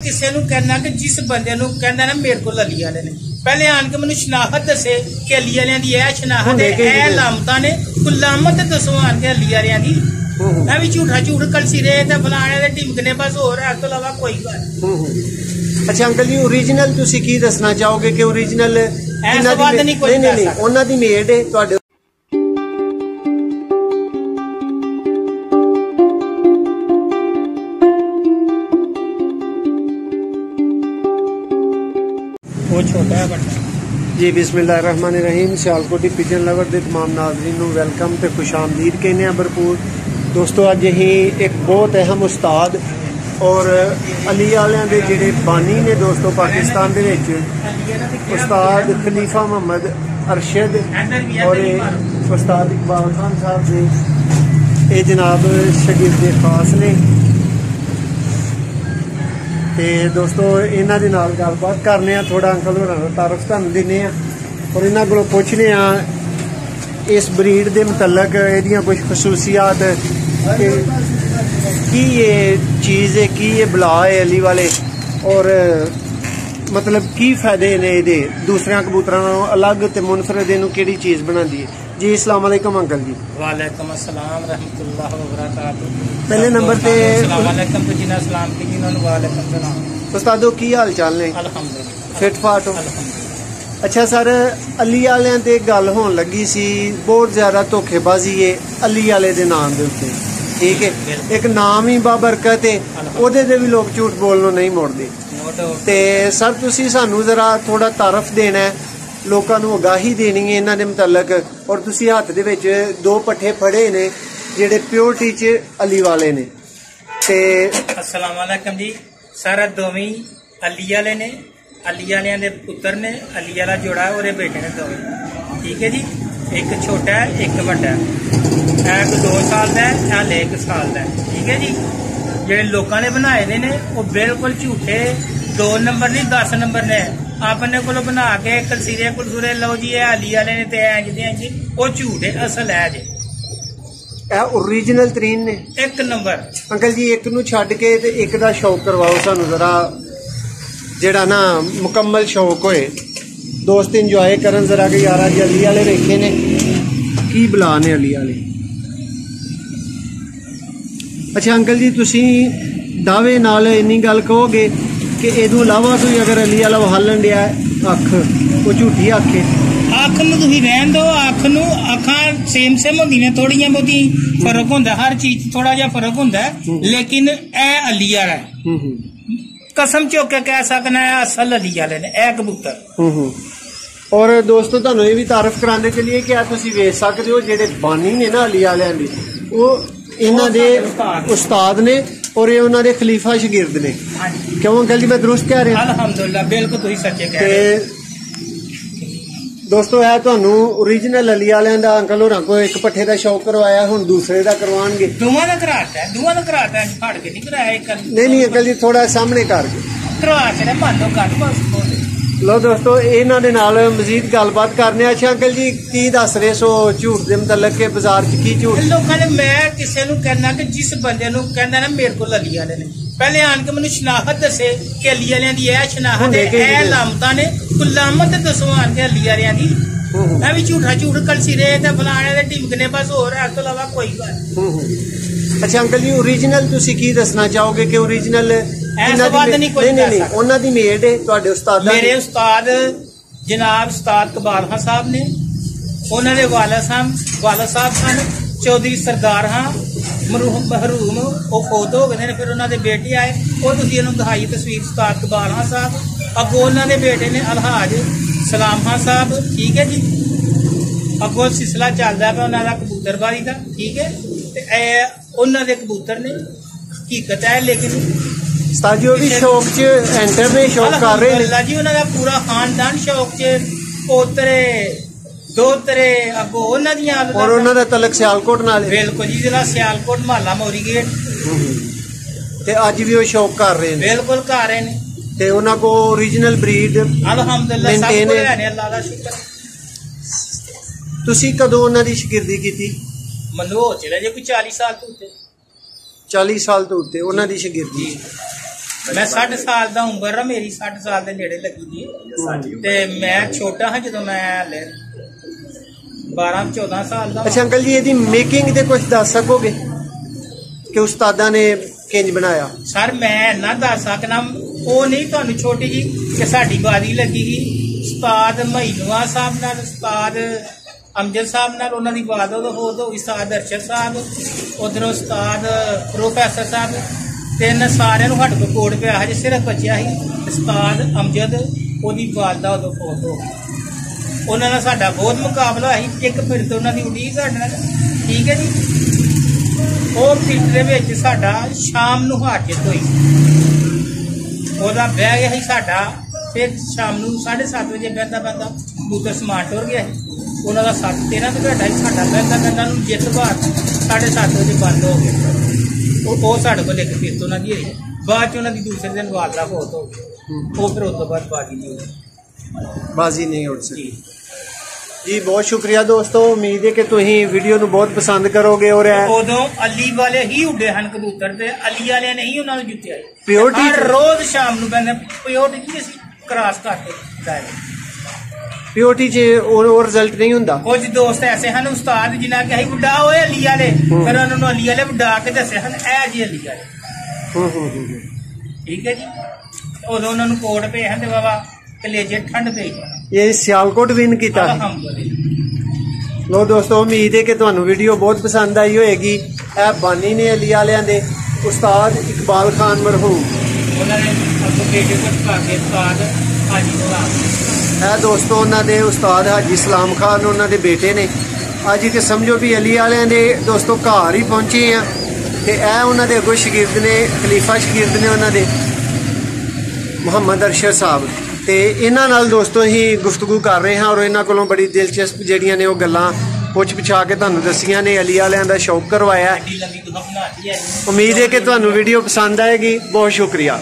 किसी नूं कहना कि जिस बंदे नूं कहंदा ना मेरे को अली वाले ने पहले आन के मैनूं शनाखत दसे कि अली वालियां दी ए शनाखत है ए लामतां ने कोई लामत दसो आन के अली वालियां दी मैं भी झूठा झूठ कलसी रहे ते फलाने दे टिमकने बस होर इस तों इलावा कोई गल। अच्छा अंकल जी ओरिजिनल तुसी की दसना चाहोगे कि ओरिजिनल नहीं उन्हां दी मेड है तुहाडे वो छोटा है बड़ा जी बिस्मिल्लाहिर्रहमानिर्रहीम। सियालकोटी पिजन लवर के तमाम नाज़रीन वेलकम तो खुश आमदीद कहने भरपूर दोस्तों। अज अही एक बहुत अहम उस्ताद और अली वालियां दे जिहड़े बानी ने दोस्तों पाकिस्तान दे विच उस्ताद खलीफा मोहम्मद अरशद और उस्ताद इकबाल खान साहब ने ये जनाब शगिर्द खास ने ते दोस्तों इन्हां दे नाल गलबात करने थोड़ा अंकल होरां दा तारफ तुहानूं दिन्ने और इन्हां कोलों पुछने इस ब्रीड के मुतलक इहदियां कुछ खसूसियात की ये चीज़ है की ये बला है अली वाले और मतलब की फायदे ने ये दूसरे कबूतरों नालों अलग ते मुनफरद इहनूं किहड़ी चीज़ बनाती है जी। अस्सलाम वालेकुम अंकल जी। वालेकुम अस्सलाम रहमतुल्लाह व बरकातहू। पहले नंबर पे अस्सलाम वालेकुम तो जिन्हां सलाम की जिन्होंने वालेकुम सलाम। उस्तादो की हाल चाल ने? अल्हम्दुलिल्लाह फिट फाट हो? अच्छा सर अली वालियां ते गल होन लगी सी बहुत ज्यादा धोखेबाजी है अली वाले दे नाम दे उत्ते ठीक है एक नाम ही बाबरकत है ओहदे ते भी लोग झूठ बोलनों नहीं मुड़दे ते सर तुसी सानू जरा थोड़ा तारफ देना है लोगों को आगाही देनी है इन्हां दे मुतलक और तुसी हत्थ दे विच दो पट्ठे फड़े ने जिहड़े प्योरिटी च अली वाले ने ते अस्सलाम वालेकुम जी। सारा दोवें अली वाले ने अली वालियां दे पुत्तर ने अली वाला जोड़ा है और बेटे ने दोवें ठीक है जी। एक छोटा है एक बड़ा है एक 2 साल का है हाले 1 साल का है ठीक है जी। जेडे लोगों ने बनाए ने वो बिल्कुल झूठे 2 नंबर नहीं 10 नंबर ने अपने को बना के कलसीरे कुलसूरे लो जी अली वाले ने ते इंज वो झूठ है असल है जी ओरिजिनल तरीन ने 1 नंबर। अंकल जी एक नू छड्ड के ते एक दा शौक करवाओ सानू जरा जेड़ा ना मुकम्मल शौक होए दोस्त इंजॉय करन जरा कि यार अज अली वाले वेखे ने की बुला ने अली वाले। अच्छा अंकल जी तुसी दावे नाल इन्नी गल कहोगे कि इदों इलावा कोई अगर अली वाला वहालन दिया अख वो झूठी अख है? अख नूं तुसीं रहन दो अख नूं अखां सेम होंदी ने थोड़ियां बहुती फर्क होंदा हर चीज थोड़ा जिहा फर्क होंदा लेकिन ए अली वाला है कसम चुक के कह सकना है असल अली वाले ने ए कबूतर। और दोस्तों तुहानूं ये भी तारफ कराने चलिए कि तुसीं वेख सकदे हो जेडे बानी ने ना अली वालियां दी वो इन्हां दे उस्ताद ने और ये उन्हां दे खलीफा शगिर्द ने क्यों अंकल जी मैं दुरुस्त कह रहा? अल्हम्दुलिल्लाह बिल्कुल तुसीं सच्चे कह रहे हो दोस्तों है तुहानू ओरिजिनल अली वालियां दा अंकल होरां को एक पट्ठे दा शौक करवाया हुण दूसरे दा करवाणगे दोवां दा कराता है फाड़ के नहीं कराया एक नहीं अंकल जी थोड़ा सामने करके करवा के बांधो कर बस बोल लो दोस्तों इन्हां दे नाल मजीद गलबात करने। अच्छा अंकल जी की दस रहे सो झूठ दे मुतलक के बाजार च की झूठ लोकां ने मैं किसी नूं कहना कि जिस बंदे नूं कहंदा ना मेरे को अली वाले ने पहले आन के मैनूं शनाखत दसे कि अली वालियां दी ए शनाखत है ए लामतां ने कोई लामत दसो आन के अली वालियां दी मैं भी झूठा झूठ कलसी रहे ते फलाने दे टिमकने बस होर इस तों इलावा कोई गल। अच्छा अंकल जी ओरिजिनल तुसी की दसना चाहोगे कि ओरिजिनल नहीं उन्हां दी मेड है तुहाडे उस्ताद मेरे उस्ताद जनाब उस्ताद इकबाल खान साहब ने उन्हां दे वालिद साहब सन चौधरी सरदार हां महरूम वो फोत हो गए फिर उन्होंने बेटे आए वो तुसीं इन्हूं दिखाई तस्वीर उस्ताद इकबाल खान साहब अगों उन्होंने बेटे ने अलहाज सलाम खान साहब ठीक है जी। अगों सिलसिला चलता पे उन्होंने कबूतरबाजी का ठीक है उन्होंने कबूतर ने हकीकत है लेकिन उस्ताद भी शौक च एंटर ने शौक कर रहे हैं जी उन्होंने पूरा खानदान शौक च पोतरे दोतरे अगो और उन्होंने तलक सियालकोट नाल बिल्कुल जी जिला सियालकोट महला मोरी गेट ते अज भी वो शौक कर रहे हैं बिल्कुल कर रहे हैं ते उन्हां को ओरिजिनल ब्रीड अल्हम्दुलिल्लाह सब कुछ है अल्लाह दा शुक्र। तुसी कदों उन्हां दी शगिर्दी कीती? मनो हो चले जे कोई 40 साल तो उत्ते 40 साल तो उत्ते उन्हां दी शगिर्दी मैं 60 साल का उम्र है मेरी, 60 साल के नेड़े लगी थी ते मैं छोटा हाँ जो मैं हले 12-14 साल का। अच्छा अंकल जी, यदि मेकिंग दे कुछ दस सकोगे कि उस्तादा ने किंज बनाया? सर मैं ना दस सकना, वो नहीं तुहानू छोटी जी कि साडी बारी लगी ही उस्ताद महीनुआ साहब नाल, उस्ताद अमजद साहब नाल, उन्हां दी बात हो उस्ताद अरशद साहब, उधर उस्ताद प्रोफैसर साहब, तीन सारिਆਂ ਨੂੰ ਸਾਡੇ ਕੋਲ ਕੋਡ ਪਿਆ ਹਜੇ सिर्फ बचिया ही उस्ताद अमजद, ਉਹਦੀ ਵਾਲਦਾ ਉਦੋਂ ਫੌਤ ਹੋ ਗਈ। ਉਹਨਾਂ ਨਾਲ ਸਾਡਾ ਬਹੁਤ ਮੁਕਾਬਲਾ ਸੀ, ਇੱਕ ਫਿਰ ਤੋਂ ਉਹਨਾਂ ਦੀ ਉਡੀਕ ਸਾਡੇ ਨਾਲ, ਠੀਕ ਹੈ ਜੀ। ਉਹ ਪਿੰਡ ਦੇ ਵਿੱਚ ਸਾਡਾ ਸ਼ਾਮ ਨੂੰ ਹਾਰ ਜਿੱਤ ਹੋਈ, ਉਹਦਾ ਬਹਿ ਗਿਆ ਸੀ ਸਾਡਾ, ਫਿਰ ਸ਼ਾਮ ਨੂੰ 7:30 ਵਜੇ ਬਹਿੰਦਾ ਕਬੂਤਰ ਸਮਾਨ ਟੁਰ ਗਿਆ ਸੀ, ਉਹਨਾਂ ਦਾ 7-13 ਤੇ ਘੰਟਾ ਸੀ, ਸਾਡਾ ਬਹਿੰਦਾ ਨੂੰ ਜਿੱਤ ਬਾਹਰ 7:30 ਵਜੇ ਬੰਦ ਹੋ ਗਿਆ। ਉਹ ਸਾਡੇ ਕੋਲ ਇੱਕ ਫਿਰ ਤੋਂ ਉਹਨਾਂ ਦੀ ਹੋਈ, ਬਾਅਦ ਚ ਉਹਨਾਂ ਦੀ ਦੂਸਰੇ ਦਿਨ ਵਾਲਦਾ ਫੌਤ ਹੋ ਗਈ, ਉਹ ਫਿਰ ਉਸ ਤੋਂ ਬਾਅਦ ਬਾਜੀ ਨਹੀਂ ਹੋਈ, ਬਾਜੀ ਨਹੀਂ ਹੋ ਸਕੀ जी। बहुत शुक्रिया दोस्तों, उम्मीद है कि तुम वीडियो ਨੂੰ बहुत पसंद करोगे। और ਉਦੋਂ ਅਲੀ ਵਾਲੇ ਹੀ ਉੱਡੇ ਹਨ ਕਬੂਤਰ ਤੇ ਅਲੀ ਵਾਲਿਆਂ ਨੇ ਹੀ ਉਹਨਾਂ ਨੂੰ ਜਿੱਤਿਆ। ਪਿਓਰਟੀ ਹਰ ਰੋਜ਼ ਸ਼ਾਮ ਨੂੰ ਬੰਦੇ ਪਿਓਰਟੀ ਅਸੀਂ ਕ੍ਰਾਸ ਕਰਕੇ ਜਾਏ, ਪਿਓਰਟੀ 'ਚ ਉਹ ਰਿਜ਼ਲਟ ਨਹੀਂ ਹੁੰਦਾ। ਕੁਝ ਦੋਸਤ ਐਸੇ ਹਨ ਉਸਤਾਦ ਜਿਨ੍ਹਾਂ ਕਿ ਅਸੀਂ ਵੱਡਾ ਹੋਏ ਅਲੀ ਵਾਲੇ, ਫਿਰ ਉਹਨਾਂ ਨੂੰ ਅਲੀ ਵਾਲੇ ਵੱਡਾ ਕੇ ਦੱਸੇ ਹਨ ਇਹ ਜੀ ਅਲੀ ਵਾਲੇ, ਠੀਕ ਹੈ ਜੀ। ਉਦੋਂ ਉਹਨਾਂ ਨੂੰ ਕੋਟ ਪਏ ਹਨ ਤੇ ਬਾਬਾ कलेजे ठंड पे ये सियालकोट विन किया। लो दोस्तों, उम्मीद है कि तुहानू वीडियो बहुत पसंद आई होगी। यह बानी ने अली वालियां दे उस्ताद इकबाल खान मरहूम, दोस्तों उन्होंने उस्ताद हाजी सलाम खान उन्होंने बेटे ने। अज तो समझो भी अली वालियां दे दोस्तों घर ही पहुंचे हैं ते उन्होंने अगों शगिर्द ने, खलीफा शगिर्द ने उन्होंने मुहम्मद अरशद साहब, तो इन्हां नाल दोस्तों ही गुफ्तगू कर रहे हैं और इन्हां कोलों बड़ी दिलचस्प जिहड़ियां ने वो गल्लां पुछ पुछा के तुहानू दसियां ने, अली वालियां दा शौक करवाया। उम्मीद है कि तुहानू वीडियो पसंद आएगी। बहुत शुक्रिया।